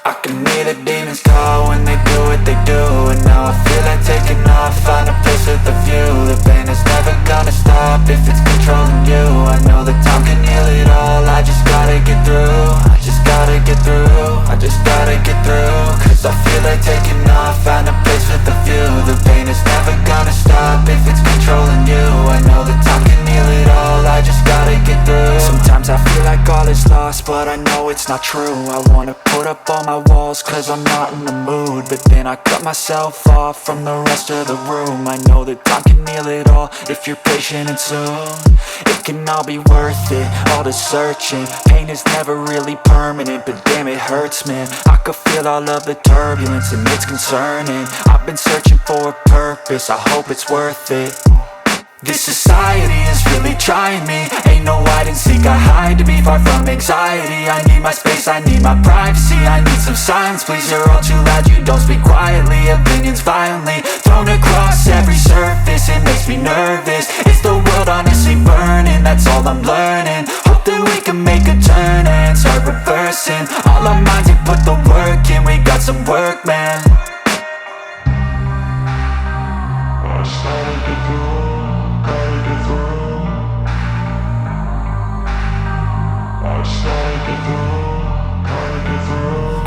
I can hear the demons call when they do what they do. And now I feel like taking off, find a place with a view. The pain is never gonna stop if it's controlling you. I know that time can heal it all, I just gotta get through. I just gotta get through, I just gotta get through. Cause I feel like taking off, find a place with a view. The pain is never gonna stop if it's controlling you. I know that time can heal it all, I just gotta get through. Sometimes I feel like all is lost, but I know it's not true. I wanna put up all my walls cause I'm not in the mood, but then I cut myself off from the rest of the room. I know that time can heal it all if you're patient and soon. It can all be worth it, all the searching. Pain is never really permanent, but damn it hurts, man. I could feel all of the turbulence and it's concerning. I've been searching for a purpose, I hope it's worth it. This society is really trying me. Ain't no hide and seek, I hide to be far from anxiety. I need my space, I need my privacy. I need some silence, please, you're all too loud. You don't speak quietly, opinions violently thrown across every surface. It makes me nervous, it's the world honestly burning. That's all I'm learning, hope that we can make a turn and start reversing. All our minds, we put the work in, we got some work, man. I started to go.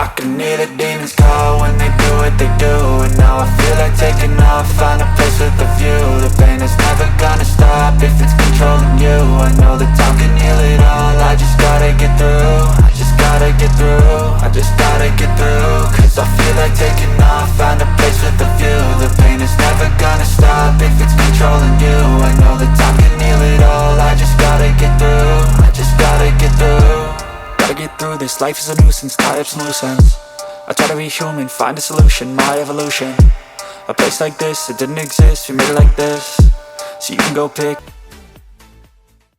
I can hear the demons call when they do what they do. And now I feel like taking off, find a place with a view. The pain is never gonna stop if it's controlling you. I know that time can heal it all, I just gotta get through. I just gotta get through, I just gotta get through. Cause I feel like taking off, find a place with a view. The pain is never gonna stop if it's controlling you. I know that time can heal it all, I just gotta get through. I just gotta get through. Gotta get through this, life is a nuisance, tie up some loose ends. I try to be human, find a solution, my evolution. A place like this, it didn't exist, we made it like this. So you can go pick